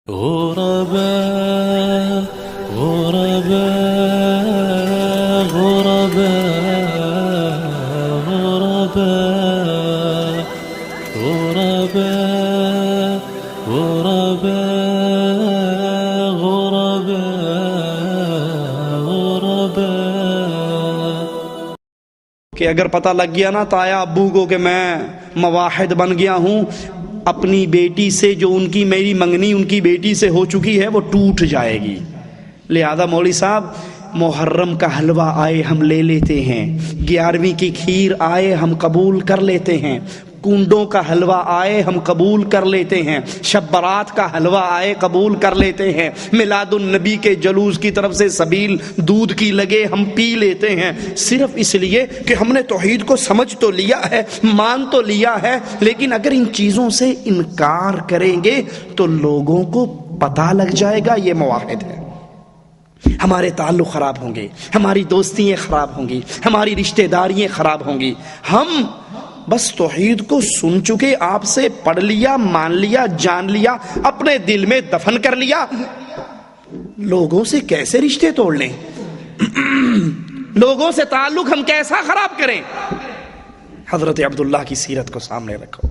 غرباء غرباء غرباء غرباء غرباء غرباء غرباء غرباء کہ اگر پتہ لگ گیا نا تایا ابو کو کہ میں مواحد بن گیا ہوں، اپنی بیٹی سے جو ان کی میری منگنی ان کی بیٹی سے ہو چکی ہے وہ ٹوٹ جائے گی۔ لہذا مولوی صاحب محرم کا حلوہ آئے ہم لے لیتے ہیں، 11ویں کی کھیر آئے ہم قبول کر لیتے ہیں، کنڈوں کا حلوہ آئے ہم قبول کر لیتے ہیں، شب برات کا حلوہ آئے قبول کر لیتے ہیں، میلاد النبی کے جلوس کی طرف سے سبیل دودھ کی لگے ہم پی لیتے ہیں، صرف اس لیے کہ ہم نے توحید کو سمجھ تو لیا ہے، مان تو لیا ہے، لیکن اگر ان چیزوں سے انکار کریں گے تو لوگوں کو پتہ لگ جائے گا یہ موحد ہے، ہمارے تعلق خراب ہوں گے، ہماری دوستیاں خراب ہوں گی، ہماری رشتہ داریاں خراب ہوں گی۔ ہم بس توحید کو سن چکے، آپ سے پڑھ لیا، مان لیا، جان لیا، اپنے دل میں دفن کر لیا، لوگوں سے کیسے رشتے توڑ لیں؟ لوگوں سے تعلق ہم کیسا خراب کریں؟ حضرت عبداللہ کی سیرت کو سامنے رکھو،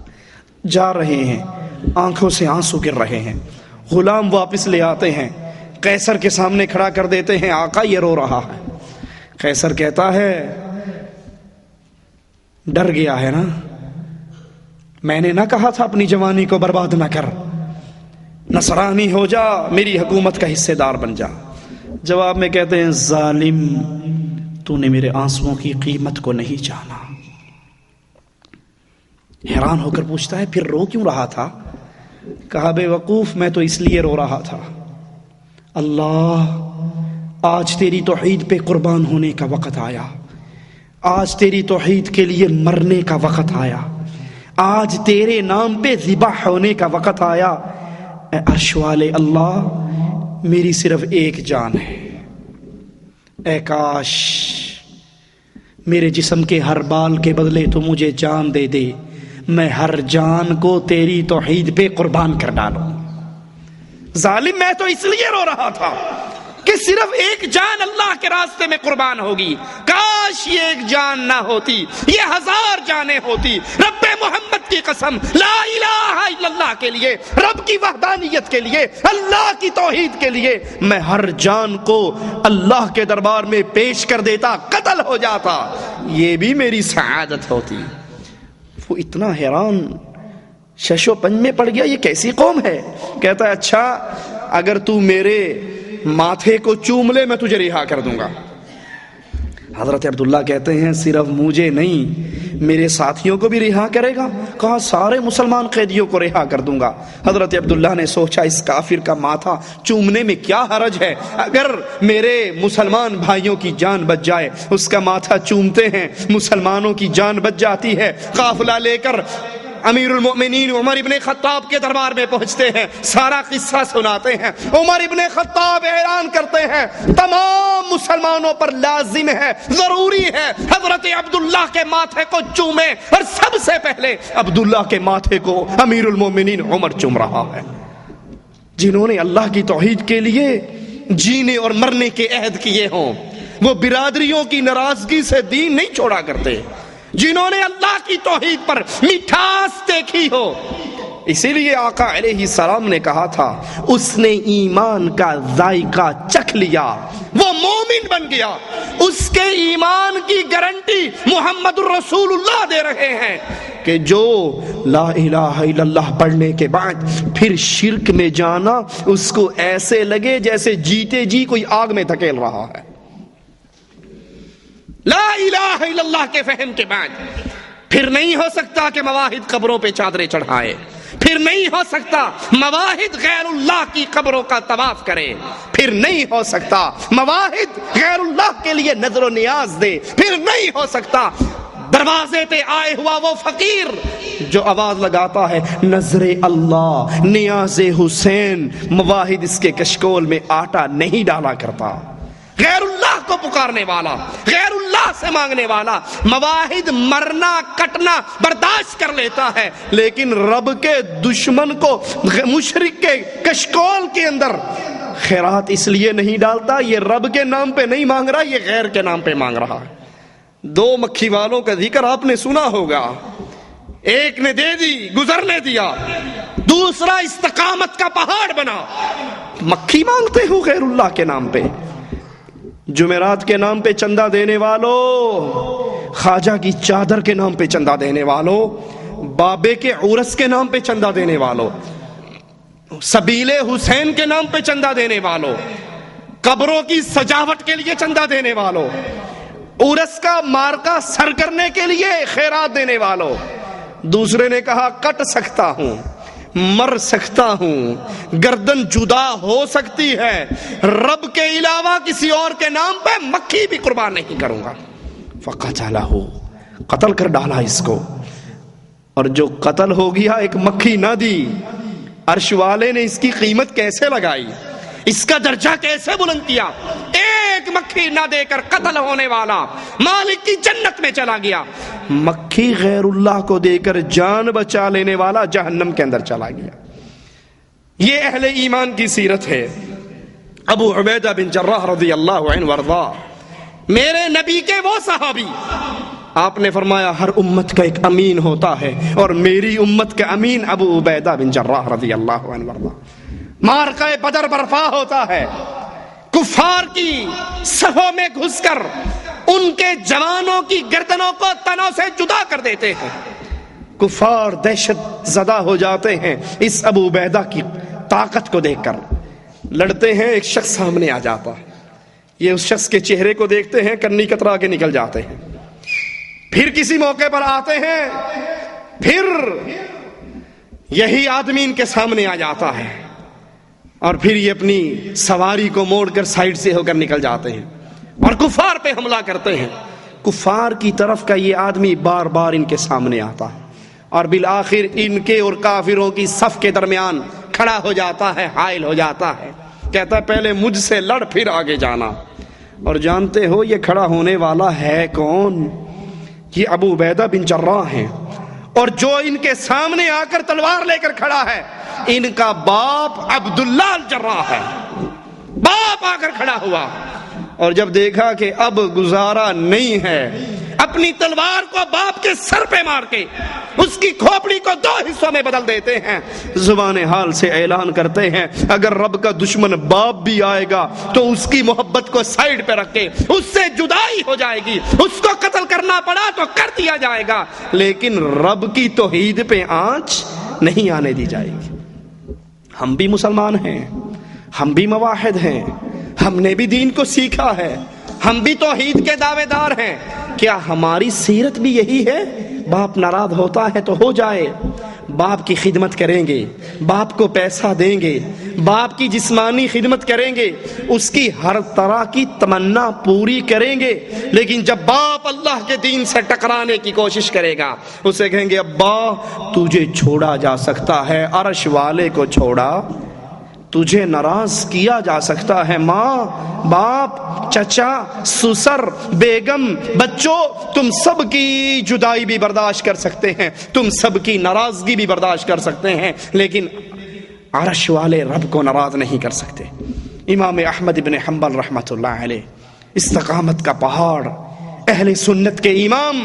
جا رہے ہیں، آنکھوں سے آنسو گر رہے ہیں، غلام واپس لے آتے ہیں، قیصر کے سامنے کھڑا کر دیتے ہیں، آقا یہ رو رہا ہے۔ قیصر کہتا ہے ڈر گیا ہے نا، میں نے نہ کہا تھا اپنی جوانی کو برباد نہ کر، نصرانی ہو جا، میری حکومت کا حصے دار بن جا۔ جواب میں کہتے ہیں ظالم، تو نے میرے آنسوؤں کی قیمت کو نہیں جانا۔ حیران ہو کر پوچھتا ہے پھر رو کیوں رہا تھا؟ کہا بے وقوف میں تو اس لیے رو رہا تھا، اللہ آج تیری توحید پہ قربان ہونے کا وقت آیا، آج تیری توحید کے لیے مرنے کا وقت آیا، آج تیرے نام پہ ذبح ہونے کا وقت آیا۔ اے عرش والے اللہ، میری صرف ایک جان ہے، اے کاش میرے جسم کے ہر بال کے بدلے تو مجھے جان دے دے، میں ہر جان کو تیری توحید پہ قربان کر ڈالوں۔ ظالم میں تو اس لیے رو رہا تھا کہ صرف ایک جان اللہ کے راستے میں قربان ہوگی، کاش یہ ایک جان نہ ہوتی، یہ 1000 جانیں ہوتی۔ رب محمد کی قسم، لا الہ الا اللہ کے لیے، رب کی وحدانیت کے لیے، اللہ کی توحید کے لیے میں ہر جان کو اللہ کے دربار میں پیش کر دیتا، قتل ہو جاتا، یہ بھی میری سعادت ہوتی۔ وہ اتنا حیران شش و پنج میں پڑ گیا، یہ کیسی قوم ہے؟ کہتا ہے اچھا اگر تو میرے ماتھے کو چوم لے میں تجھے رہا کر دوں گا۔ حضرت عبداللہ کہتے ہیں صرف مجھے نہیں میرے ساتھیوں کو بھی رہا کرے گا؟ کہا سارے مسلمان قیدیوں کو رہا کر دوں گا۔ حضرت عبداللہ نے سوچا اس کافر کا ماتھا چومنے میں کیا حرج ہے، اگر میرے مسلمان بھائیوں کی جان بچ جائے، اس کا ماتھا چومتے ہیں مسلمانوں کی جان بچ جاتی ہے۔ قافلہ لے کر امیر المؤمنین عمر ابن خطاب کے دربار میں پہنچتے ہیں، سارا قصہ سناتے ہیں۔ عمر ابن خطاب اعلان کرتے ہیں تمام مسلمانوں پر لازم ہے، ضروری ہے حضرت عبداللہ کے ماتھے کو چومیں، اور سب سے پہلے عبداللہ کے ماتھے کو امیر المؤمنین عمر چوم رہا ہے، جنہوں نے اللہ کی توحید کے لیے جینے اور مرنے کے عہد کیے ہوں، وہ برادریوں کی ناراضگی سے دین نہیں چھوڑا کرتے، جنہوں نے اللہ کی توحید پر مٹھاس دیکھی ہو۔ اسی لیے آقا علیہ السلام نے کہا تھا اس نے ایمان کا ذائقہ چکھ لیا وہ مومن بن گیا، اس کے ایمان کی گارنٹی محمد الرسول اللہ دے رہے ہیں کہ جو لا الہ الا اللہ پڑھنے کے بعد پھر شرک میں جانا اس کو ایسے لگے جیسے جیتے جی کوئی آگ میں دھکیل رہا ہے۔ لا الہ الا اللہ کے فہم کے بعد پھر نہیں ہو سکتا کہ مواحد قبروں پہ چادریں چڑھائے، پھر نہیں ہو سکتا مواحد غیر اللہ کی قبروں کا طواف کرے، پھر نہیں ہو سکتا مواحد غیر اللہ کے لیے نظر و نیاز دے، پھر نہیں ہو سکتا دروازے پہ آئے ہوا وہ فقیر جو آواز لگاتا ہے نظر اللہ نیاز حسین، مواحد اس کے کشکول میں آٹا نہیں ڈالا کرتا، غیر اللہ کو پکارنے والا، غیر اللہ سے مانگنے والا، مواحد مرنا کٹنا برداشت کر لیتا ہے، لیکن رب کے دشمن کو مشرک کے کشکول کے اندر خیرات اس لیے نہیں ڈالتا، یہ رب کے نام پہ نہیں مانگ رہا، یہ غیر کے نام پہ مانگ رہا ہے۔ دو مکھی والوں کا ذکر آپ نے سنا ہوگا، ایک نے دے دی گزرنے دیا، دوسرا استقامت کا پہاڑ بنا۔ مکھی مانگتے ہو غیر اللہ کے نام پہ، جمعرات کے نام پہ چندہ دینے والوں، خواجہ کی چادر کے نام پہ چندہ دینے والوں، بابے کے عرس کے نام پہ چندہ دینے والوں، سبیل حسین کے نام پہ چندہ دینے والوں، قبروں کی سجاوٹ کے لیے چندہ دینے والوں، عرس کا مارکا سر کرنے کے لیے خیرات دینے والوں۔ دوسرے نے کہا کٹ سکتا ہوں، مر سکتا ہوں، گردن جدا ہو سکتی ہے، رب کے علاوہ کسی اور کے نام پہ مکھی بھی قربان نہیں کروں گا۔ فقتلہ، قتل کر ڈالا اس کو، اور جو قتل ہو گیا ایک مکھی نہ دی، عرش والے نے اس کی قیمت کیسے لگائی، اس کا درجہ کیسے بلند کیا۔ ایک مکھی نہ دے کر قتل ہونے والا مالک کی جنت میں چلا گیا، مکھی غیر اللہ کو دے کر جان بچا لینے والا جہنم کے اندر چلا گیا۔ یہ اہل ایمان کی سیرت ہے۔ ابو عبیدہ بن جراح رضی اللہ عنہ وارضا، میرے نبی کے وہ صحابی، آپ نے فرمایا ہر امت کا ایک امین ہوتا ہے، اور میری امت کا امین ابو عبیدہ بن جراح رضی اللہ عنہ وارضا۔ معرکہ بدر برپا ہوتا ہے، کفار کی صفوں میں گھس کر ان کے جوانوں کی گردنوں کو تنوں سے جدا کر دیتے ہیں، کفار دہشت زدہ ہو جاتے ہیں اس ابو عبیدہ کی طاقت کو دیکھ کر، لڑتے ہیں، ایک شخص سامنے آ جاتا ہے، یہ اس شخص کے چہرے کو دیکھتے ہیں، کنی کترا کے نکل جاتے ہیں، پھر کسی موقع پر آتے ہیں، پھر یہی آدمی ان کے سامنے آ جاتا ہے، اور پھر یہ اپنی سواری کو موڑ کر سائیڈ سے ہو کر نکل جاتے ہیں اور کفار پہ حملہ کرتے ہیں۔ کفار کی طرف کا یہ آدمی بار بار ان کے سامنے آتا ہے، اور بالآخر ان کے اور کافروں کی صف کے درمیان کھڑا ہو جاتا ہے، حائل ہو جاتا ہے، کہتا ہے پہلے مجھ سے لڑ پھر آگے جانا۔ اور جانتے ہو یہ کھڑا ہونے والا ہے کون؟ یہ ابو عبیدہ بن جراح ہیں، اور جو ان کے سامنے آ کر تلوار لے کر کھڑا ہے ان کا باپ عبداللہ الجراح ہے۔ باپ آ کر کھڑا ہوا، اور جب دیکھا کہ اب گزارا نہیں ہے، اپنی تلوار کو باپ کے سر پہ مار کے اس کی کھوپڑی کو دو حصوں میں بدل دیتے ہیں، زبان حال سے اعلان کرتے ہیں اگر رب کا دشمن باپ بھی آئے گا تو اس کی محبت کو سائیڈ پہ رکھ کے اس سے جدائی ہو جائے گی، اس کو قتل کرنا پڑا تو کر دیا جائے گا، لیکن رب کی توحید پہ آنچ نہیں آنے دی جائے گی۔ ہم بھی مسلمان ہیں، ہم بھی موحد ہیں، ہم نے بھی دین کو سیکھا ہے، ہم بھی توحید کے دعوے دار ہیں، کیا ہماری سیرت بھی یہی ہے؟ باپ ناراض ہوتا ہے تو ہو جائے، باپ کی خدمت کریں گے، باپ کو پیسہ دیں گے، باپ کی جسمانی خدمت کریں گے، اس کی ہر طرح کی تمنا پوری کریں گے، لیکن جب باپ اللہ کے دین سے ٹکرانے کی کوشش کرے گا اسے کہیں گے ابا تجھے چھوڑا جا سکتا ہے، عرش والے کو چھوڑا، تجھے ناراض کیا جا سکتا ہے، ماں باپ چچا سسر بیگم بچوں تم سب کی جدائی بھی برداشت کر سکتے ہیں، تم سب کی ناراضگی بھی برداشت کر سکتے ہیں، لیکن عرش والے رب کو ناراض نہیں کر سکتے۔ امام احمد بن حنبل رحمۃ اللہ علیہ، استقامت کا پہاڑ، اہل سنت کے امام،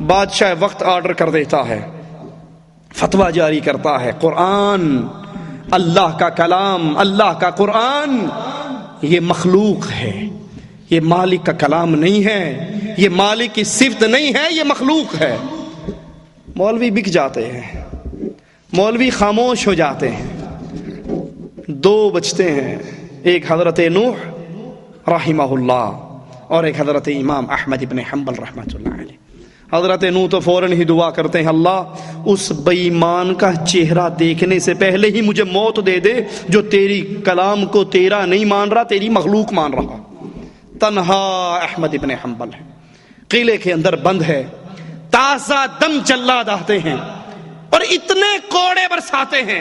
بادشاہ وقت آرڈر کر دیتا ہے، فتویٰ جاری کرتا ہے، قرآن اللہ کا کلام، اللہ کا قرآن یہ مخلوق ہے، یہ مالک کا کلام نہیں ہے، یہ مالک کی صفت نہیں ہے، یہ مخلوق ہے۔ مولوی بک جاتے ہیں، مولوی خاموش ہو جاتے ہیں، دو بچتے ہیں، ایک حضرت نوح رحمہ اللہ اور ایک حضرت امام احمد بن حنبل رحمۃ اللہ علیہ۔ حضرت نوح تو فوراً ہی دعا کرتے ہیں اللہ اس بے ایمان کا چہرہ دیکھنے سے پہلے ہی مجھے موت دے دے جو تیری کلام کو تیرا نہیں مان رہا، تیری مخلوق مان رہا۔ تنہا احمد ابن حنبل ہے، قلعے کے اندر بند ہے، تازہ دم جلاد آتے ہیں اور اتنے کوڑے برساتے ہیں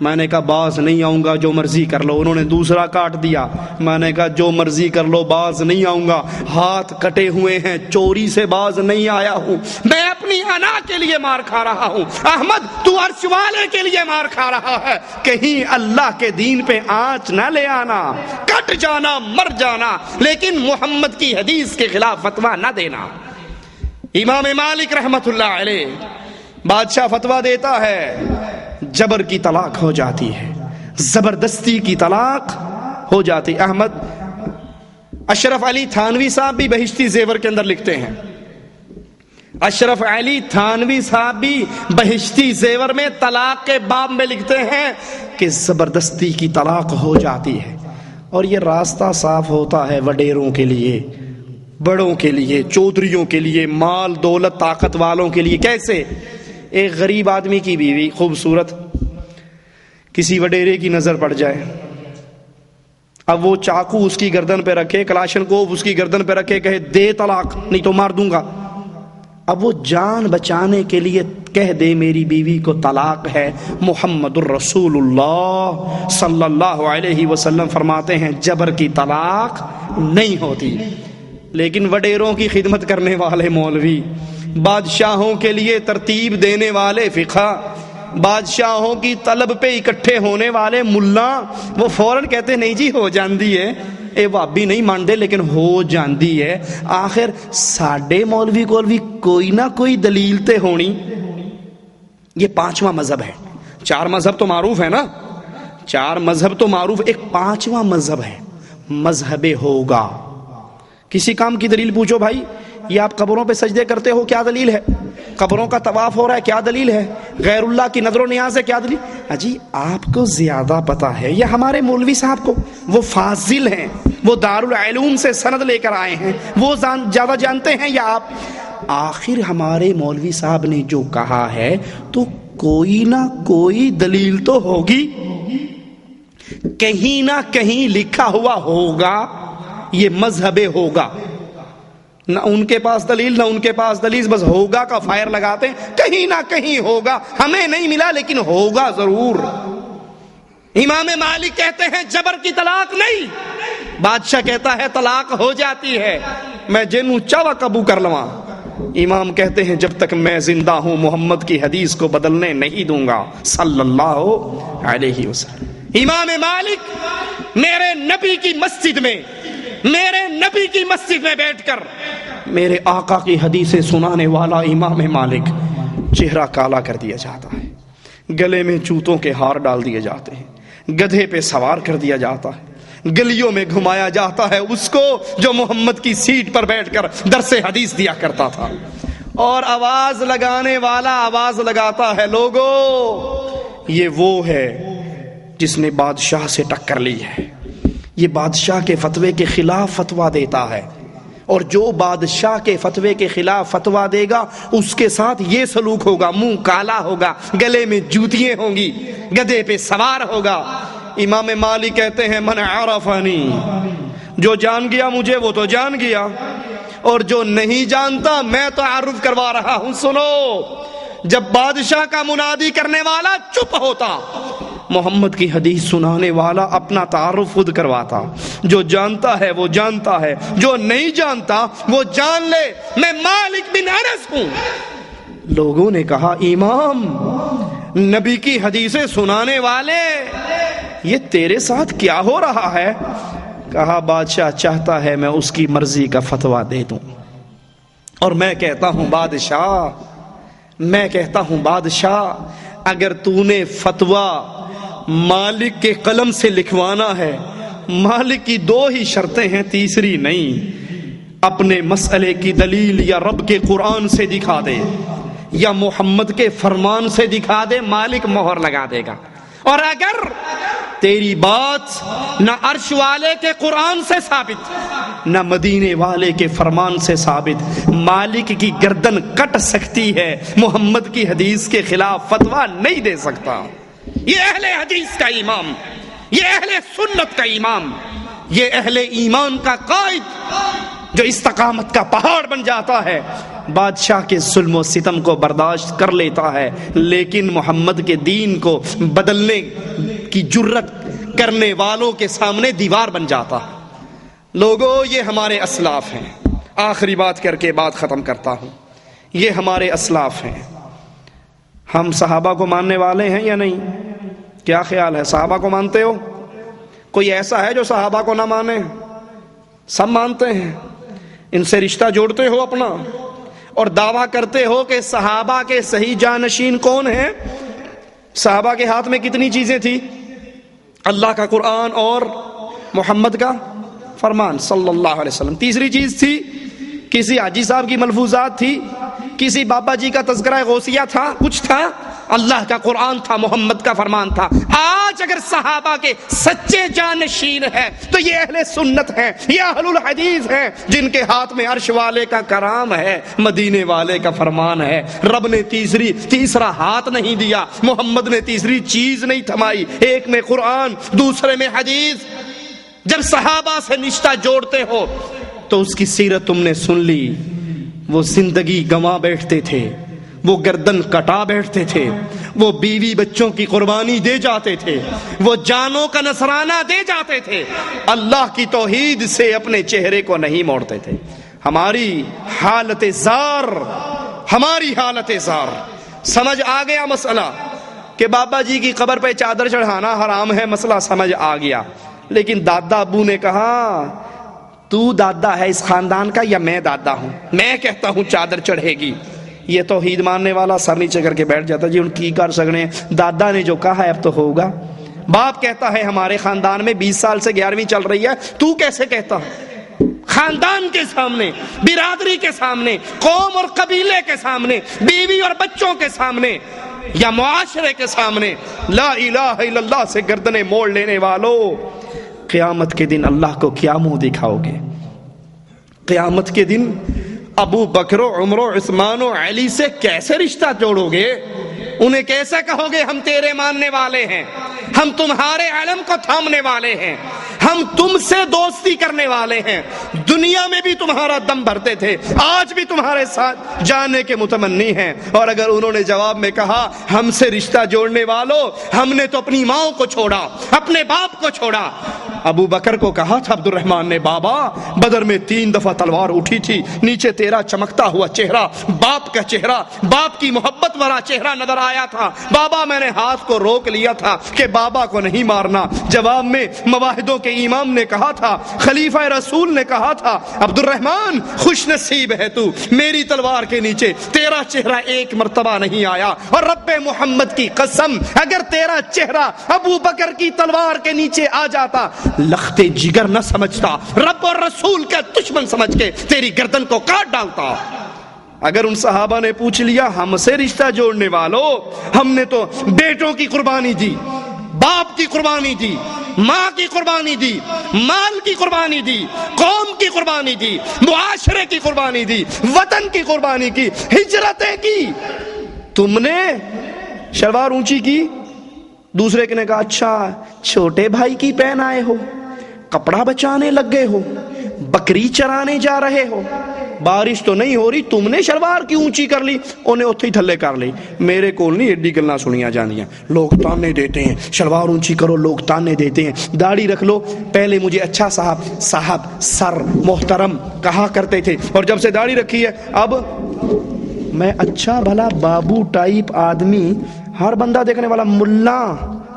میں نے کہا باز نہیں آؤں گا، جو مرضی کر لو۔ انہوں نے دوسرا کاٹ دیا، میں نے کہا جو مرضی کر لو باز نہیں آؤں گا، ہاتھ کٹے ہوئے ہیں، چوری سے باز نہیں آیا ہوں، میں اپنی انا کے لیے مار کھا رہا ہوں، احمد تو عرش والے کے لیے مار کھا رہا ہے، کہیں اللہ کے دین پہ آنچ نہ لے آنا، کٹ جانا، مر جانا، لیکن محمد کی حدیث کے خلاف فتویٰ نہ دینا۔ امام مالک رحمت اللہ علیہ، بادشاہ فتویٰ دیتا ہے جبر کی طلاق ہو جاتی ہے، زبردستی کی طلاق ہو جاتی۔ احمد اشرف علی تھانوی صاحب بھی بہشتی زیور کے اندر لکھتے ہیں، اشرف علی تھانوی صاحب بھی بہشتی زیور میں طلاق کے باب میں لکھتے ہیں کہ زبردستی کی طلاق ہو جاتی ہے، اور یہ راستہ صاف ہوتا ہے وڈیروں کے لیے، بڑوں کے لیے، چودھریوں کے لیے، مال دولت طاقت والوں کے لیے۔ کیسے؟ ایک غریب آدمی کی بیوی خوبصورت کسی وڈیرے کی نظر پڑ جائے، اب وہ چاقو اس کی گردن پہ رکھے، کلاشن کوف اس کی گردن پہ رکھے، کہے دے طلاق نہیں تو مار دوں گا۔ اب وہ جان بچانے کے لیے کہہ دے میری بیوی کو طلاق ہے۔ محمد الرسول اللہ صلی اللہ علیہ وسلم فرماتے ہیں جبر کی طلاق نہیں ہوتی۔ لیکن وڈیروں کی خدمت کرنے والے مولوی، بادشاہوں کے لیے ترتیب دینے والے فقہ، بادشاہوں کی طلب پہ اکٹھے ہونے والے ملا، وہ فوراً کہتے نہیں جی ہو جاندی ہے، اے وابی نہیں مانتے لیکن ہو جاندی ہے۔ آخر ساڈے مولوی کول بھی کوئی نہ کوئی دلیل تے ہونی۔ یہ پانچواں مذہب ہے، چار مذہب تو معروف ہے نا، چار مذہب تو معروف، ایک پانچواں مذہب ہے، مذہب ہوگا۔ کسی کام کی دلیل پوچھو بھائی، یہ آپ قبروں پہ سجدے کرتے ہو، کیا دلیل ہے؟ قبروں کا طواف ہو رہا ہے، کیا دلیل ہے؟ غیر اللہ کی نظر و نیاز ہے، کیا دلیل؟ اجی آپ کو زیادہ پتا ہے یا ہمارے مولوی صاحب کو؟ وہ فاضل ہیں، وہ دارالعلوم سے سند لے کر آئے ہیں، وہ زیادہ جانتے ہیں یا آپ؟ آخر ہمارے مولوی صاحب نے جو کہا ہے تو کوئی نہ کوئی دلیل تو ہوگی، کہیں نہ کہیں لکھا ہوا ہوگا، یہ مذہب ہوگا۔ نہ ان کے پاس دلیل نہ ان کے پاس دلیل، بس ہوگا کا فائر لگاتے ہیں، کہیں نہ کہیں ہوگا، ہمیں نہیں ملا لیکن ہوگا ضرور۔ امام مالک کہتے ہیں جبر کی طلاق نہیں، بادشاہ کہتا ہے طلاق ہو جاتی ہے، میں جنوں چاوا قبو کر لواں۔ امام کہتے ہیں جب تک میں زندہ ہوں محمد کی حدیث کو بدلنے نہیں دوں گا صلی اللہ علیہ وسلم۔ امام مالک میرے نبی کی مسجد میں، میرے نبی کی مسجد میں بیٹھ کر میرے آقا کی حدیثیں سنانے والا امام مالک، چہرہ کالا کر دیا جاتا ہے، گلے میں جوتوں کے ہار ڈال دیے جاتے ہیں، گدھے پہ سوار کر دیا جاتا ہے، گلیوں میں گھمایا جاتا ہے اس کو جو محمد کی سیٹ پر بیٹھ کر درس حدیث دیا کرتا تھا، اور آواز لگانے والا آواز لگاتا ہے لوگو یہ وہ ہے جس نے بادشاہ سے ٹکر لی ہے، یہ بادشاہ کے فتوے کے خلاف فتویٰ دیتا ہے، اور جو بادشاہ کے فتوے کے خلاف فتویٰ دے گا اس کے ساتھ یہ سلوک ہوگا، منہ کالا ہوگا، گلے میں جوتیاں ہوں گی، گدھے پہ سوار ہوگا۔ امام مالک کہتے ہیں من عرفنی، جو جان گیا مجھے وہ تو جان گیا، اور جو نہیں جانتا میں تعارف کروا رہا ہوں۔ سنو، جب بادشاہ کا منادی کرنے والا چپ ہوتا، محمد کی حدیث سنانے والا اپنا تعارف خود کرواتا، جو جانتا ہے وہ جانتا ہے، جو نہیں جانتا وہ جان لے میں مالک بن انس ہوں۔ لوگوں نے کہا امام، نبی کی حدیثیں سنانے والے، یہ تیرے ساتھ کیا ہو رہا ہے؟ کہا بادشاہ چاہتا ہے میں اس کی مرضی کا فتویٰ دے دوں، اور میں کہتا ہوں بادشاہ اگر تو نے فتویٰ مالک کے قلم سے لکھوانا ہے، مالک کی دو ہی شرطیں ہیں، تیسری نہیں، اپنے مسئلے کی دلیل یا رب کے قرآن سے دکھا دے یا محمد کے فرمان سے دکھا دے، مالک مہر لگا دے گا۔ اور اگر تیری بات نہ عرش والے کے قرآن سے ثابت نہ مدینے والے کے فرمان سے ثابت، مالک کی گردن کٹ سکتی ہے، محمد کی حدیث کے خلاف فتویٰ نہیں دے سکتا۔ یہ اہل حدیث کا امام، یہ اہل سنت کا امام، یہ اہل ایمان کا قائد، جو استقامت کا پہاڑ بن جاتا ہے، بادشاہ کے ظلم و ستم کو برداشت کر لیتا ہے، لیکن محمد کے دین کو بدلنے کی جرت کرنے والوں کے سامنے دیوار بن جاتا ہے۔ لوگوں، یہ ہمارے اسلاف ہیں۔ آخری بات کر کے بات ختم کرتا ہوں، یہ ہمارے اسلاف ہیں۔ ہم صحابہ کو ماننے والے ہیں یا نہیں؟ کیا خیال ہے؟ صحابہ کو مانتے ہو؟ کوئی ایسا ہے جو صحابہ کو نہ مانے؟ سب مانتے ہیں۔ ان سے رشتہ جوڑتے ہو اپنا اور دعویٰ کرتے ہو کہ صحابہ کے صحیح جانشین کون ہیں؟ صحابہ کے ہاتھ میں کتنی چیزیں تھی؟ اللہ کا قرآن اور محمد کا فرمان صلی اللہ علیہ وسلم۔ تیسری چیز تھی کسی حاجی صاحب کی ملفوظات تھی، کسی بابا جی کا تذکرہ غوثیہ تھا، کچھ تھا؟ اللہ کا قرآن تھا، محمد کا فرمان تھا۔ آج اگر صحابہ کے سچے جانشین ہیں تو یہ اہل سنت ہیں، یہ اہل الحدیث ہیں، جن کے ہاتھ میں عرش والے کا کرام ہے، مدینے والے کا فرمان ہے۔ رب نے تیسرا ہاتھ نہیں دیا، محمد نے تیسری چیز نہیں تھمائی، ایک میں قرآن، دوسرے میں حدیث۔ جب صحابہ سے رشتہ جوڑتے ہو تو اس کی سیرت تم نے سن لی۔ وہ زندگی گنوا بیٹھتے تھے، وہ گردن کٹا بیٹھتے تھے، وہ بیوی بچوں کی قربانی دے جاتے تھے، وہ جانوں کا نذرانہ دے جاتے تھے، اللہ کی توحید سے اپنے چہرے کو نہیں موڑتے تھے۔ ہماری حالت زار سمجھ آ گیا مسئلہ کہ بابا جی کی قبر پہ چادر چڑھانا حرام ہے، مسئلہ سمجھ آ گیا۔ لیکن دادا ابو نے کہا تو دادا ہے اس خاندان کا یا میں دادا ہوں؟ میں کہتا ہوں چادر چڑھے گی۔ یہ توحید ماننے والا سر نیچے کر کے بیٹھ جاتا، جی ان کی کر سکنے، دادا نے جو کہا ہے اب تو ہوگا۔ باپ کہتا ہے ہمارے خاندان میں 20 سال سے 11ویں چل رہی ہے، تو کیسے کہتا ہے؟ خاندان کے سامنے، برادری کے سامنے، قوم اور قبیلے کے سامنے، بیوی اور بچوں کے سامنے یا معاشرے کے سامنے لا الہ الا اللہ سے گردنیں موڑ لینے والوں، قیامت کے دن اللہ کو کیا منہ دکھاؤ گے؟ قیامت کے دن ابو بکر و عمر و عثمان و علی سے کیسے رشتہ جوڑو گے؟ انہیں کیسے کہو گے ہم تیرے ماننے والے ہیں، ہم تمہارے علم کو تھامنے والے ہیں، ہم تم سے دوستی کرنے والے ہیں، دنیا میں بھی تمہارا دم بھرتے تھے، آج بھی تمہارے ساتھ جانے کے متمنی ہیں۔ اور اگر انہوں نے جواب میں کہا ہم سے رشتہ جوڑنے والوں، ہم نے تو اپنی ماں کو چھوڑا، اپنے باپ کو چھوڑا۔ ابو بکر کو کہا تھا عبد الرحمن نے، بابا بدر میں 3 دفعہ تلوار اٹھی تھی، نیچے تیرا چمکتا ہوا چہرہ، باپ کا چہرہ، باپ کی محبت والا چہرہ نظر آیا تھا، بابا میں نے ہاتھ کو روک لیا تھا کہ بابا کو نہیں مارنا۔ جواب میں مواحدوں کے امام نے کہا تھا، خلیفہ رسول نے کہا تھا، عبد الرحمن خوش نصیب ہے تو، میری تلوار کے نیچے تیرا چہرہ ایک مرتبہ نہیں آیا، اور رب محمد کی قسم اگر تیرا چہرہ ابو بکر کی تلوار کے نیچے آ جاتا، لخت جگر نہ سمجھتا، رب اور رسول کا دشمن سمجھ کے تیری گردن کو کاٹ ڈالتا۔ اگر ان صحابہ نے پوچھ لیا ہم سے رشتہ جوڑنے والوں، ہم نے تو بیٹوں کی قربانی دی، باپ کی قربانی دی، ماں کی قربانی دی، مال کی قربانی دی، قوم کی قربانی دی، معاشرے کی قربانی دی، وطن کی قربانی کی، ہجرتیں کی، تم نے شلوار اونچی کی، دوسرے نے کہا اچھا چھوٹے بھائی کی پہن آئے ہو، کپڑا بچانے لگ گئے ہو، بکری چرانے جا رہے ہو، بارش تو نہیں ہو رہی، تم نے شلوار کی اونچی کر لی، انہیں اتھے ہی تھلے کر لی۔ میرے کول نہیں ایڈی گلاں سنیاں جانیاں، لوگ تانے دیتے ہیں، شلوار اونچی کرو لوگ تانے دیتے ہیں، داڑھی رکھ لو، پہلے مجھے اچھا صاحب سر محترم کہا کرتے تھے، اور جب سے داڑھی رکھی ہے اب میں اچھا بھلا بابو ٹائپ آدمی، ہر بندہ دیکھنے والا ملا،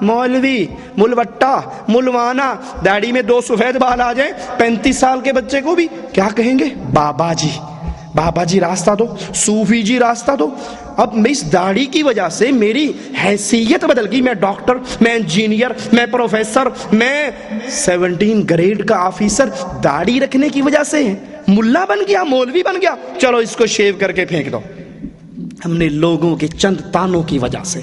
مولوی، ملوٹا، ملوانا، داڑھی میں 2 سفید بال آ جائیں 35 سال کے بچے کو بھی کیا کہیں گے؟ بابا جی راستہ دو، صوفی جی راستہ دو۔ اب میں اس داڑھی کی وجہ سے میری حیثیت بدل گئی، میں ڈاکٹر، میں انجینئر، میں پروفیسر، میں 17 گریڈ کا آفیسر، داڑھی رکھنے کی وجہ سے ملا بن گیا، مولوی بن گیا، چلو اس کو شیو کر کے پھینک دو۔ ہم نے لوگوں کے چند تانوں کی وجہ سے،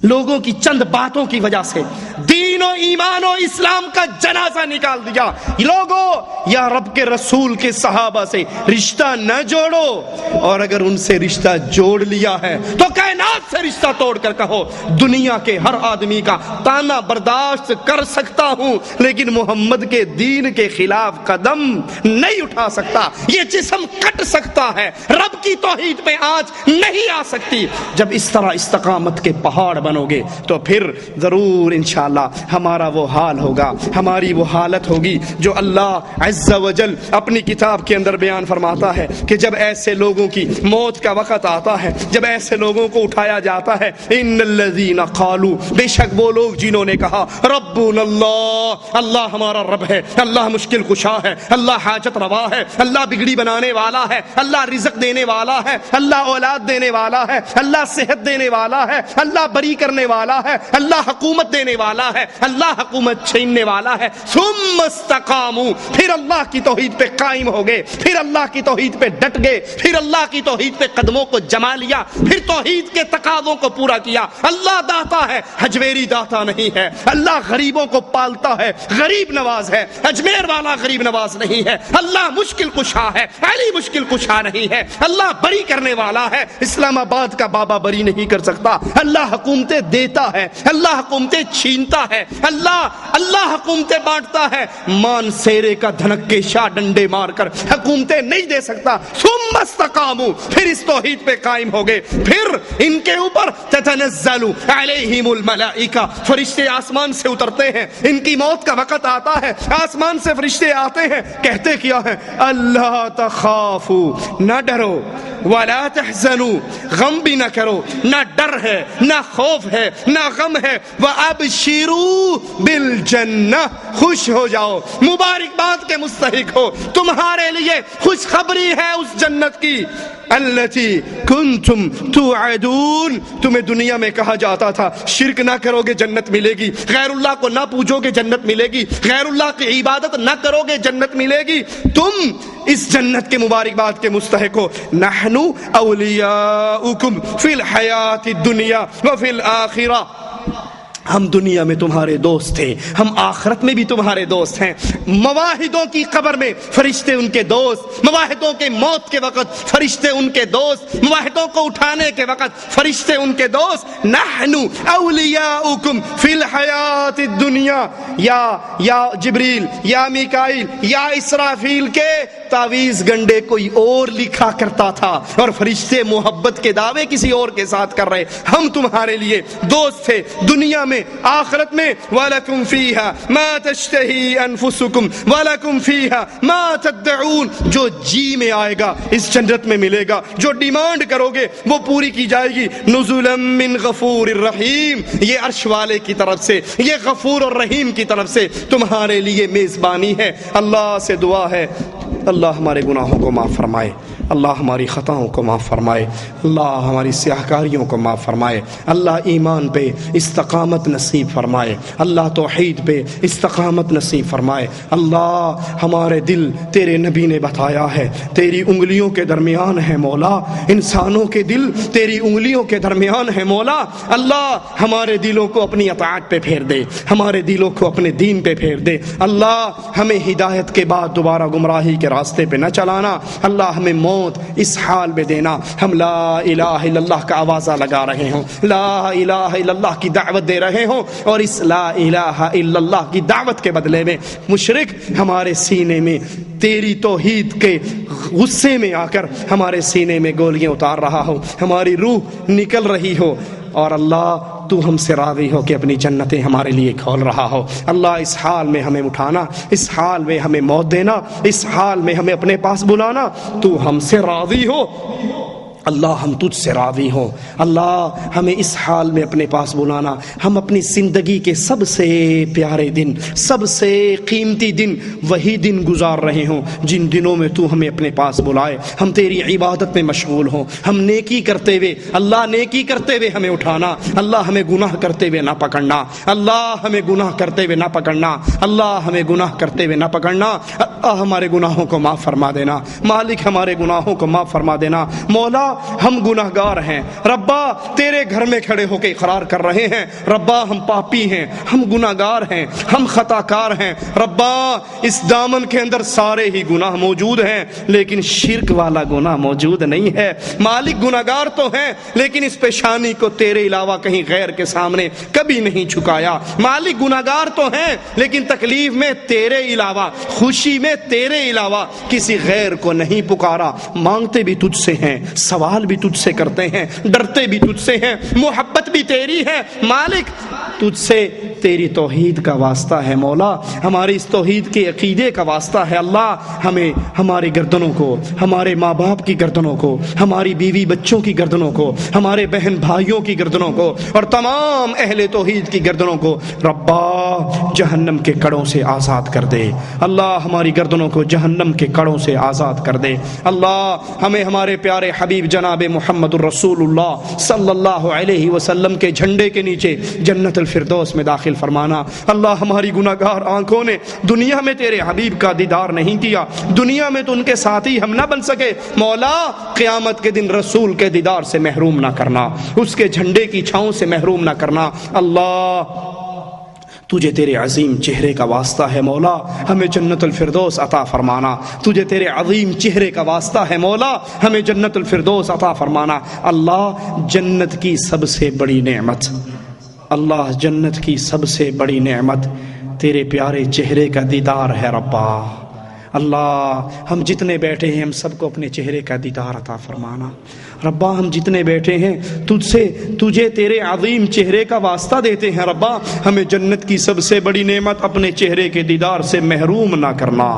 لوگوں کی چند باتوں کی وجہ سے دین و ایمان و اسلام کا جنازہ نکال دیا۔ لوگوں، یا رب کے رسول کے صحابہ سے رشتہ نہ جوڑو، اور اگر ان سے رشتہ جوڑ لیا ہے تو کائنات سے رشتہ توڑ کر کہو دنیا کے ہر آدمی کا تانا برداشت کر سکتا ہوں لیکن محمد کے دین کے خلاف قدم نہیں اٹھا سکتا. یہ جسم کٹ سکتا ہے, رب کی توحید پہ آنچ نہیں آ سکتی. جب اس طرح استقامت کے پہاڑ بنو گے تو پھر ضرور انشاءاللہ ہمارا وہ حال ہوگا, ہماری وہ حالت ہوگی جو اللہ عز و جل اپنی کتاب کے اندر بیان فرماتا ہے کہ جب ایسے لوگوں کی موت کا وقت آتا ہے, جب ایسے لوگوں کو اٹھایا جاتا ہے, ان الذین قالوا, بے شک وہ لوگ جنہوں نے کہا ربنا اللہ, اللہ ہمارا رب ہے, اللہ مشکل کشا ہے, اللہ حاجت روا ہے, اللہ بگڑی بنانے والا ہے, اللہ رزق دینے والا ہے, اللہ اولاد دینے والا ہے, اللہ صحت دینے والا ہے, اللہ بری کرنے والا ہے, اللہ حکومت دینے والا ہے, اللہ حکومت چھیننے والا ہے. ثم استقاموا, پھر اللہ کی توحید پہ قائم ہو گئے, پھر اللہ کی توحید پہ ڈٹ گئے, پھر اللہ کی توحید پہ قدموں کو جما لیا, پھر توحید کے تقاضوں کو پورا کیا. اللہ داتا ہے, حجویری داتا نہیں ہے. اللہ غریبوں کو پالتا ہے, غریب نواز ہے, اجمیر والا غریب نواز نہیں ہے. اللہ مشکل کشا ہے, علی مشکل کشا نہیں ہے. اللہ بری کرنے والا ہے, اسلام آباد کا بابا بری نہیں کر سکتا. اللہ حکومتیں دیتا ہے, اللہ حکومتیں چھینتا ہے, اللہ حکومتیں بانٹتا ہے. مان سیرے کا دھنک کے شاہ ڈنڈے مار کر حکومتیں نہیں دے سکتا. ثم استقاموا, پھر اس توحید پہ قائم ہو گئے, پھر ان کے اوپر تتنزل علیہم الملائکہ, فرشتے آسمان سے اترتے ہیں. ان کی موت کا وقت آتا ہے, آسمان سے فرشتے آتے ہیں, کہتے کیا ہے, اللہ تخافوا, نہ ڈرو, ولا تحزنوا, غم بھی نہ کرو, نہ ڈر ہے, نہ خوف ہے, نہ غم ہے, وابشروا بالجنہ, خوش ہو جاؤ, مبارکباد کے مستحق ہو, تمہارے لیے خوشخبری ہے اس جنت کی. التی کنتم توعدون, تمہیں دنیا میں کہا جاتا تھا شرک نہ کرو گے جنت ملے گی, غیر اللہ کو نہ پوجو گے جنت ملے گی, غیر اللہ کی عبادت نہ کرو گے جنت ملے گی, تم اس جنت کے مبارکباد کے مستحق ہو. نحن اولیاؤکم فی الحیات الدنیا وفی الآخرہ, ہم دنیا میں تمہارے دوست تھے, ہم آخرت میں بھی تمہارے دوست ہیں. مواحدوں کی قبر میں فرشتے ان کے دوست, مواحدوں کے موت کے وقت فرشتے ان کے دوست, مواحدوں کو اٹھانے کے وقت فرشتے ان کے دوست. نحن اولیاؤکم فی الحیات الدنیا, یا جبریل, یا میکائیل, یا اسرافیل کے تعویذ گنڈے کوئی اور لکھا کرتا تھا اور فرشتے محبت کے دعوے کسی اور کے ساتھ کر رہے. ہم تمہارے لیے دوست تھے دنیا میں, آخرت میں. وَلَكُمْ فِيهَا مَا تَشْتَهِي أَنفُسُكُمْ وَلَكُمْ فِيهَا مَا تَدَّعُونَ, جو جی میں آئے گا اس جنت میں ملے گا, جو ڈیمانڈ کرو گے وہ پوری کی جائے گی. نُزُلًا مِّن غَفُورٍ رَحِيمٍ, یہ عرش والے کی طرف سے, یہ غفور اور رحیم کی طرف سے تمہارے لیے میزبانی ہے. اللہ سے دعا ہے اللہ ہمارے گناہوں کو معاف فرمائے, اللہ ہماری خطاؤں کو معاف فرمائے, اللہ ہماری سیاہکاریوں کو معاف فرمائے, اللہ ایمان پہ استقامت نصیب فرمائے, اللہ توحید پہ استقامت نصیب فرمائے. اللہ ہمارے دل تیرے نبی نے بتایا ہے تیری انگلیوں کے درمیان ہے مولا, انسانوں کے دل تیری انگلیوں کے درمیان ہے مولا. اللہ ہمارے دلوں کو اپنی اطاعت پہ پھیر دے, ہمارے دلوں کو اپنے دین پہ پھیر دے. اللہ ہمیں ہدایت کے بعد دوبارہ گمراہی کے راستے پہ نہ چلانا. اللہ ہمیں موت اس حال میں دینا ہم لا الہ الا اللہ کا آوازہ لگا رہے ہوں, لا الہ الا اللہ کی دعوت دے رہے ہوں, اور اس لا الہ الا اللہ کی دعوت کے بدلے میں مشرک ہمارے سینے میں تیری توحید کے غصے میں آ کر ہمارے سینے میں گولیاں اتار رہا ہو, ہماری روح نکل رہی ہو, اور اللہ تو ہم سے راضی ہو کہ اپنی جنتیں ہمارے لیے کھول رہا ہو. اللہ اس حال میں ہمیں اٹھانا, اس حال میں ہمیں موت دینا, اس حال میں ہمیں اپنے پاس بلانا. تو ہم سے راضی ہو اللہ, ہم تجھ سے راضی ہوں. اللہ ہمیں اس حال میں اپنے پاس بلانا, ہم اپنی زندگی کے سب سے پیارے دن, سب سے قیمتی دن وہی دن گزار رہے ہوں جن دنوں میں تو ہمیں اپنے پاس بلائے. ہم تیری عبادت میں مشغول ہوں, ہم نیکی کرتے ہوئے, اللہ نیکی کرتے ہوئے ہمیں اٹھانا. اللہ ہمیں گناہ کرتے ہوئے نہ پکڑنا, اللہ ہمیں گناہ کرتے ہوئے نہ پکڑنا, اللہ ہمیں گناہ کرتے ہوئے نہ پکڑنا. اللہ ہمارے گناہوں کو معاف فرما دینا, مالک ہمارے گناہوں کو معاف فرما دینا. مولا ہم گناہگار ہیں، ربا تیرے گھر میں کھڑے ہو کے اقرار کر رہے ہیں، ربا ہم پاپی ہیں، ہم گناہگار ہیں، ہم خطا کار ہیں، ربا اس دامن کے اندر سارے ہی گناہ موجود ہیں لیکن شرک والا گناہ موجود نہیں ہے۔ مالک گناہگار تو ہیں لیکن اس پیشانی کو تیرے علاوہ کہیں غیر کے سامنے کبھی نہیں جھکایا۔ مالک گناہگار تو ہیں لیکن تکلیف میں تیرے علاوہ، خوشی میں تیرے علاوہ کسی غیر کو نہیں پکارا۔ مانگتے بھی تجھ سے ہیں، سوال بھی تجھ سے کرتے ہیں، ڈرتے بھی تجھ سے ہیں، محبت بھی تیری ہے۔ مالک تجھ سے تیری توحید کا واسطہ ہے مولا، ہماری اس توحید کے عقیدے کا واسطہ ہے اللہ، ہمیں ہمارے گردنوں کو، ہمارے ماں باپ کی گردنوں کو، ہماری بیوی بچوں کی گردنوں کو، ہمارے بہن بھائیوں کی گردنوں کو اور تمام اہل توحید کی گردنوں کو ربا جہنم کے کڑوں سے آزاد کر دے۔ اللہ ہماری گردنوں کو جہنم کے کڑوں سے آزاد کر دے۔ اللہ ہمیں ہمارے پیارے حبیب جناب محمد الرسول اللہ صلی اللہ علیہ وسلم کے جھنڈے کے نیچے جنت الفردوس میں داخل فرمانا۔ اللہ ہماری گناہگار آنکھوں نے دنیا میں تیرے حبیب کا دیدار نہیں کیا، دنیا میں تو ان کے ساتھی ہم نہ بن سکے، مولا قیامت کے دن رسول کے دیدار سے محروم نہ کرنا، اس کے جھنڈے کی چھاؤں سے محروم نہ کرنا۔ اللہ تجھے تیرے عظیم چہرے کا واسطہ ہے مولا، ہمیں جنت الفردوس عطا فرمانا۔ تجھے تیرے عظیم چہرے کا واسطہ ہے مولا، ہمیں جنت الفردوس عطا فرمانا۔ اللہ جنت کی سب سے بڑی نعمت، اللہ جنت کی سب سے بڑی نعمت تیرے پیارے چہرے کا دیدار ہے ربا۔ اللہ ہم جتنے بیٹھے ہیں ہم سب کو اپنے چہرے کا دیدار عطا فرمانا۔ ربا ہم جتنے بیٹھے ہیں تجھے تیرے عظیم چہرے کا واسطہ دیتے ہیں ربا، ہمیں جنت کی سب سے بڑی نعمت اپنے چہرے کے دیدار سے محروم نہ کرنا۔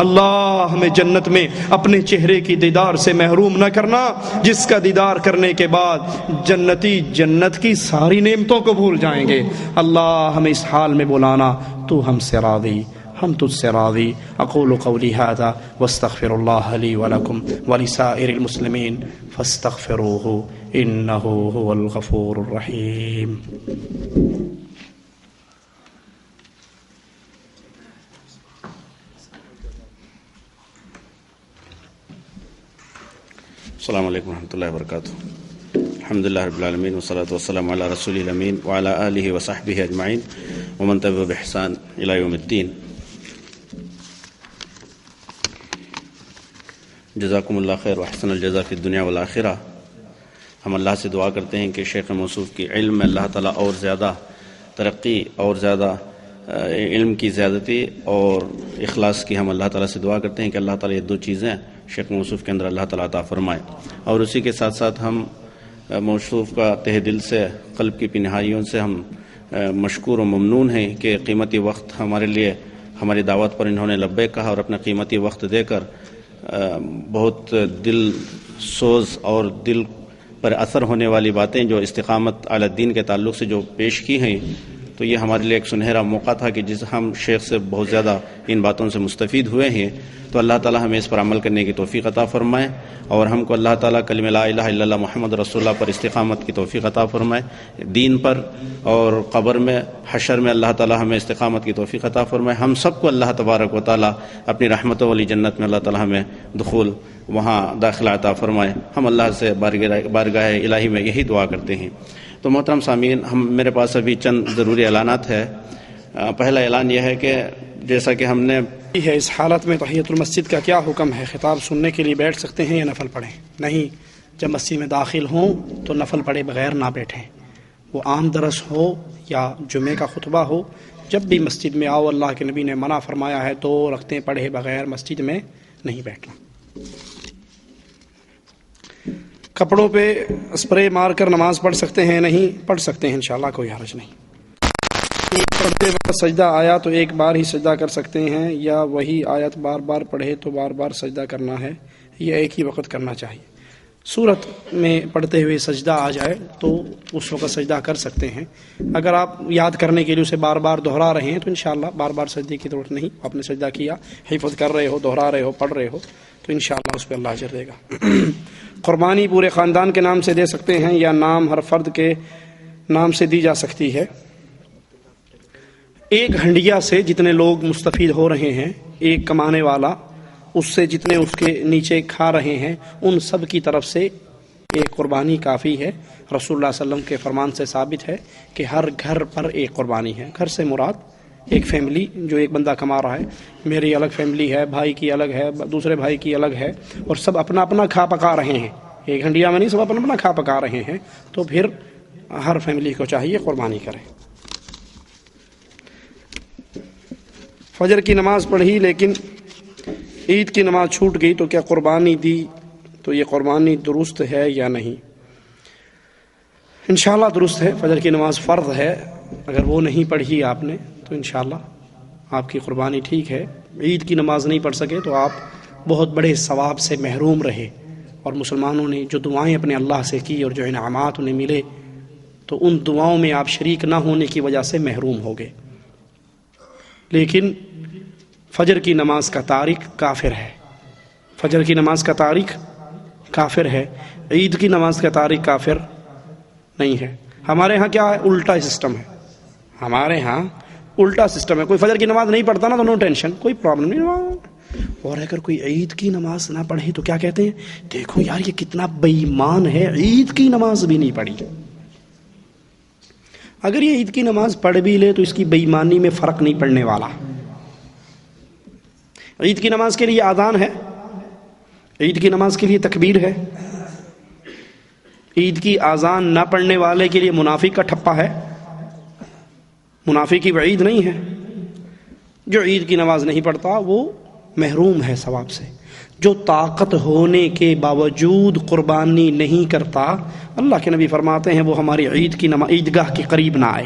اللہ ہمیں جنت میں اپنے چہرے کی دیدار سے محروم نہ کرنا، جس کا دیدار کرنے کے بعد جنتی جنت کی ساری نعمتوں کو بھول جائیں گے۔ اللہ ہمیں اس حال میں بلانا تو ہم سے راضی، ہم تجھ سے راضی۔ اقول قولی ھذا واستغفر اللہ لی ولکم ولسائر المسلمین فاستغفروہ انہ هو الغفور الرحیم۔ السلام علیکم ورحمۃ اللہ وبرکاتہ۔ الحمدللہ رب العالمین والصلاة والسلام علی رسول الامین وعلی آلہ وصحبہ اجمعین ومن تبعهم بإحسان الی یوم الدین۔ جزاکم اللہ خیر واحسن الجزا فی الدنیا والآخرہ۔ ہم اللہ سے دعا کرتے ہیں کہ شیخ موصوف کی علم میں اللہ تعالیٰ اور زیادہ ترقی اور زیادہ علم کی زیادتی اور اخلاص کی ہم اللہ تعالیٰ سے دعا کرتے ہیں کہ اللہ تعالیٰ یہ دو چیزیں شیخ موصوف کے اندر اللہ تعالیٰ عطا فرمائے۔ اور اسی کے ساتھ ساتھ ہم موصوف کا تہ دل سے، قلب کی پنہائیوں سے ہم مشکور و ممنون ہیں کہ قیمتی وقت ہمارے لیے، ہماری دعوت پر انہوں نے لبیک کہا اور اپنا قیمتی وقت دے کر بہت دل سوز اور دل پر اثر ہونے والی باتیں جو استقامت علی الدین کے تعلق سے جو پیش کی ہیں، تو یہ ہمارے لیے ایک سنہرا موقع تھا کہ جس ہم شیخ سے بہت زیادہ ان باتوں سے مستفید ہوئے ہیں۔ تو اللہ تعالیٰ ہمیں اس پر عمل کرنے کی توفیق عطا فرمائے اور ہم کو اللہ تعالیٰ کلمہ لا الہ الا اللہ محمد رسول اللہ پر استقامت کی توفیق عطا فرمائے، دین پر اور قبر میں حشر میں اللہ تعالیٰ ہمیں استقامت کی توفیق عطا فرمائے۔ ہم سب کو اللہ تبارک و تعالیٰ اپنی رحمتوں والی جنت میں اللہ تعالیٰ ہمیں دخول، وہاں داخلہ عطا فرمائے۔ ہم اللہ سے بارگاہ الہی میں یہی دعا کرتے ہیں۔ تو محترم سامعین، میرے پاس ابھی چند ضروری اعلانات ہے۔ پہلا اعلان یہ ہے کہ جیسا کہ ہم نے ہے اس حالت میں تحیۃ المسجد کا کیا حکم ہے؟ خطاب سننے کے لیے بیٹھ سکتے ہیں یا نفل پڑھیں؟ نہیں، جب مسجد میں داخل ہوں تو نفل پڑھے بغیر نہ بیٹھیں، وہ عام درس ہو یا جمعے کا خطبہ ہو، جب بھی مسجد میں آؤ اللہ کے نبی نے منع فرمایا ہے تو رکھتے پڑھے بغیر مسجد میں نہیں بیٹھنا۔ کپڑوں پہ اسپرے مار کر نماز پڑھ سکتے ہیں؟ نہیں، پڑھ سکتے ہیں انشاءاللہ، کوئی حرج نہیں۔ پڑھتے وقت سجدہ آیا تو ایک بار ہی سجدہ کر سکتے ہیں یا وہی آیت بار بار پڑھے تو بار بار سجدہ کرنا ہے یا ایک ہی وقت کرنا چاہیے؟ سورت میں پڑھتے ہوئے سجدہ آ جائے تو اس وقت سجدہ کر سکتے ہیں۔ اگر آپ یاد کرنے کے لیے اسے بار بار دہرا رہے ہیں تو انشاءاللہ بار بار سجدے کی ضرورت نہیں، آپ نے سجدہ کیا، حفظ کر رہے ہو، دہرا رہے ہو، پڑھ رہے ہو تو انشاءاللہ اس پہ اللہ اجر دے گا۔ قربانی پورے خاندان کے نام سے دے سکتے ہیں یا نام ہر فرد کے نام سے دی جا سکتی ہے؟ ایک ہنڈیا سے جتنے لوگ مستفید ہو رہے ہیں، ایک کمانے والا اس سے جتنے اس کے نیچے کھا رہے ہیں، ان سب کی طرف سے ایک قربانی کافی ہے۔ رسول اللہ صلی اللہ علیہ وسلم کے فرمان سے ثابت ہے کہ ہر گھر پر ایک قربانی ہے۔ گھر سے مراد ایک فیملی، جو ایک بندہ کما رہا ہے، میری الگ فیملی ہے، بھائی کی الگ ہے، دوسرے بھائی کی الگ ہے، اور سب اپنا اپنا کھا پکا رہے ہیں، ایک ہنڈیا میں نہیں، سب اپنا اپنا کھا پکا رہے ہیں، تو پھر ہر فیملی کو چاہیے قربانی کرے۔ فجر کی نماز پڑھی لیکن عید کی نماز چھوٹ گئی تو کیا قربانی دی تو یہ قربانی درست ہے یا نہیں؟ انشاءاللہ درست ہے۔ فجر کی نماز فرض ہے، اگر وہ نہیں پڑھی آپ نے تو انشاءاللہ آپ کی قربانی ٹھیک ہے۔ عید کی نماز نہیں پڑھ سکے تو آپ بہت بڑے ثواب سے محروم رہے، اور مسلمانوں نے جو دعائیں اپنے اللہ سے کی اور جو انعامات انہیں ملے، تو ان دعاؤں میں آپ شریک نہ ہونے کی وجہ سے محروم ہو گئے۔ لیکن فجر کی نماز کا تارک کافر ہے، فجر کی نماز کا تارک کافر ہے، عید کی نماز کا تارک کافر نہیں ہے۔ ہمارے ہاں کیا ہے؟ الٹا سسٹم ہے، ہمارے ہاں الٹا سسٹم ہے۔ کوئی فجر کی نماز نہیں پڑھتا نا تو نو ٹینشن، کوئی پرابلم نہیں، اور اگر کوئی عید کی نماز نہ پڑھے تو کیا کہتے ہیں؟ دیکھو یار یہ کتنا بے ایمان ہے، عید کی نماز بھی نہیں پڑھی۔ اگر یہ عید کی نماز پڑھ بھی لے تو اس کی بے ایمانی میں فرق نہیں پڑنے والا۔ عید کی نماز کے لیے آذان ہے، عید کی نماز کے لیے تکبیر ہے، عید کی آذان نہ پڑھنے والے کے لیے منافق کا ٹھپا ہے، منافق کی وعید نہیں ہے۔ جو عید کی نماز نہیں پڑھتا وہ محروم ہے ثواب سے۔ جو طاقت ہونے کے باوجود قربانی نہیں کرتا، اللہ کے نبی فرماتے ہیں وہ ہماری عید کی عیدگاہ کے قریب نہ آئے،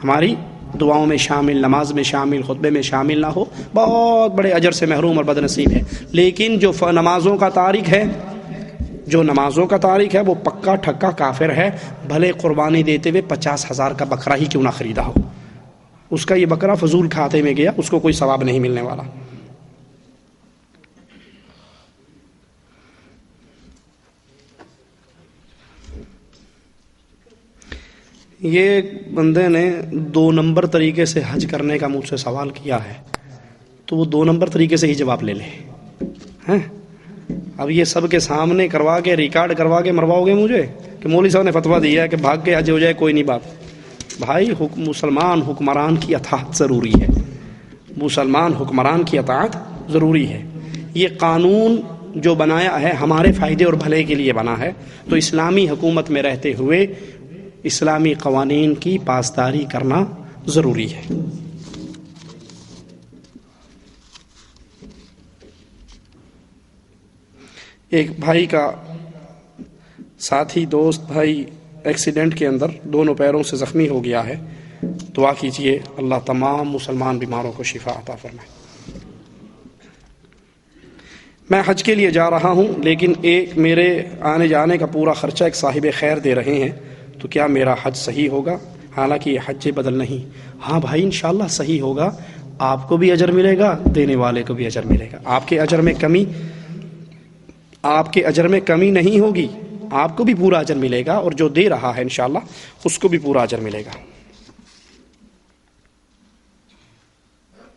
ہماری دعاؤں میں شامل، نماز میں شامل، خطبے میں شامل نہ ہو، بہت بڑے اجر سے محروم اور بدنصیب ہے۔ لیکن جو نمازوں کا تارک ہے، جو نمازوں کا تارک ہے وہ پکا ٹھکا کافر ہے، بھلے قربانی دیتے ہوئے 50,000 کا بکرا ہی کیوں نہ خریدا ہو، اس کا یہ بکرا فضول کھاتے میں گیا، اس کو کوئی ثواب نہیں ملنے والا۔ یہ بندے نے 2 نمبر طریقے سے حج کرنے کا مجھ سے سوال کیا ہے، تو وہ 2 نمبر طریقے سے ہی جواب لے لے ہیں۔ اب یہ سب کے سامنے کروا کے ریکارڈ کروا کے مرواؤ گے مجھے کہ مولوی صاحب نے فتویٰ دیا ہے کہ بھاگ کے حج ہو جائے، کوئی نہیں بات۔ بھائی مسلمان حکمران کی اطاعت ضروری ہے، مسلمان حکمران کی اطاعت ضروری ہے۔ یہ قانون جو بنایا ہے ہمارے فائدے اور بھلے کے لیے بنا ہے، تو اسلامی حکومت میں رہتے ہوئے اسلامی قوانین کی پاسداری کرنا ضروری ہے۔ ایک بھائی کا ساتھی دوست بھائی ایکسیڈنٹ کے اندر دونوں پیروں سے زخمی ہو گیا ہے، دعا کیجئے اللہ تمام مسلمان بیماروں کو شفا عطا فرمائے۔ میں حج کے لیے جا رہا ہوں لیکن ایک میرے آنے جانے کا پورا خرچہ ایک صاحب خیر دے رہے ہیں، تو کیا میرا حج صحیح ہوگا؟ حالانکہ یہ حج بدل نہیں۔ ہاں بھائی انشاءاللہ صحیح ہوگا، آپ کو بھی اجر ملے گا، دینے والے کو بھی اجر ملے گا، آپ کے اجر میں کمی نہیں ہوگی، آپ کو بھی پورا اجر ملے گا، اور جو دے رہا ہے انشاءاللہ اس کو بھی پورا اجر ملے گا۔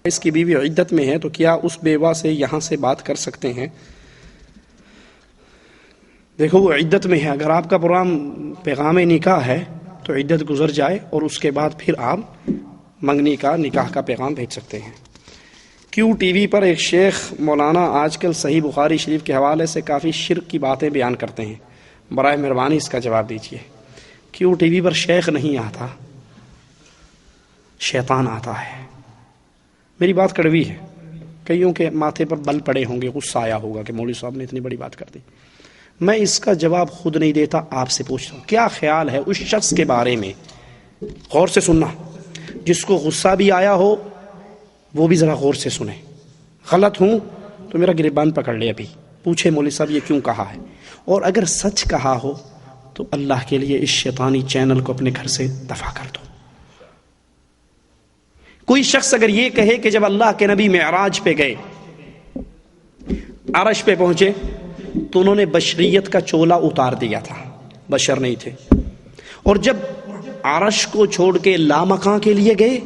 اس کی بیوی عدت میں ہے تو کیا اس بیوہ سے یہاں سے بات کر سکتے ہیں؟ دیکھو وہ عدت میں ہے، اگر آپ کا پروگرام پیغام نکاح ہے تو عدت گزر جائے اور اس کے بعد پھر آپ منگنی کا نکاح کا پیغام بھیج سکتے ہیں۔ کیوں ٹی وی پر ایک شیخ مولانا آج کل صحیح بخاری شریف کے حوالے سے کافی شرک کی باتیں بیان کرتے ہیں؟ برائے مہربانی اس کا جواب دیجیے۔ کیوں ٹی وی پر شیخ نہیں آتا، شیطان آتا ہے۔ میری بات کڑوی ہے، کئیوں کے ماتھے پر بل پڑے ہوں گے، غصہ آیا ہوگا کہ مولوی صاحب نے اتنی بڑی بات کر دی۔ میں اس کا جواب خود نہیں دیتا، آپ سے پوچھتا ہوں کیا خیال ہے اس شخص کے بارے میں؟ غور سے سننا، جس کو غصہ بھی آیا ہو وہ بھی ذرا غور سے سنیں۔ غلط ہوں تو میرا گریبان پکڑ لے، ابھی پوچھے مولوی صاحب یہ کیوں کہا ہے، اور اگر سچ کہا ہو تو اللہ کے لیے اس شیطانی چینل کو اپنے گھر سے دفع کر دو۔ کوئی شخص اگر یہ کہے کہ جب اللہ کے نبی معراج پہ گئے، عرش پہ پہنچے تو انہوں نے بشریت کا چولا اتار دیا تھا، بشر نہیں تھے، اور جب عرش کو چھوڑ کے لامکاں کے لیے گئے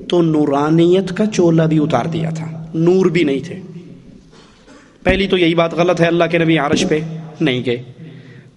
تو نورانیت کا چولا بھی اتار دیا تھا، نور بھی نہیں تھے۔ پہلی تو یہی بات غلط ہے، اللہ کے نبی عرش پہ نہیں گئے۔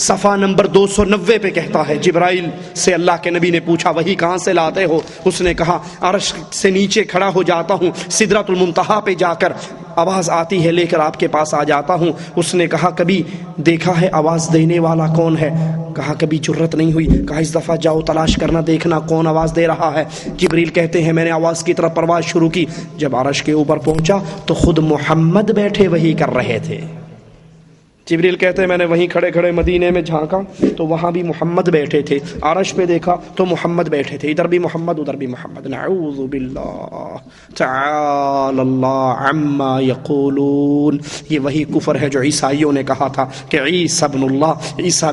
صفحہ نمبر 290 پہ کہتا ہے، جبرائیل سے اللہ کے نبی نے پوچھا وہی کہاں سے لاتے ہو؟ اس نے کہا عرش سے نیچے کھڑا ہو جاتا ہوں، سدرۃ المنتہا پہ جا کر آواز آتی ہے لے کر آپ کے پاس آ جاتا ہوں۔ اس نے کہا کبھی دیکھا ہے آواز دینے والا کون ہے؟ کہا کبھی جرت نہیں ہوئی۔ کہا اس دفعہ جاؤ تلاش کرنا، دیکھنا کون آواز دے رہا ہے۔ جبریل کہتے ہیں میں نے آواز کی طرف پرواز شروع کی، جب عرش کے اوپر پہنچا تو خود محمد بیٹھے وہی کر رہے تھے۔ جبریل کہتے ہیں میں نے وہیں کھڑے کھڑے مدینے میں جھانکا تو وہاں بھی محمد بیٹھے تھے، عرش پہ دیکھا تو محمد بیٹھے تھے، ادھر بھی محمد ادھر بھی محمد۔ نعوذ باللہ تعالی اللہ عما یقولون۔ یہ وہی کفر ہے جو عیسائیوں نے کہا تھا کہ عیسی ابن اللہ، عیسیٰ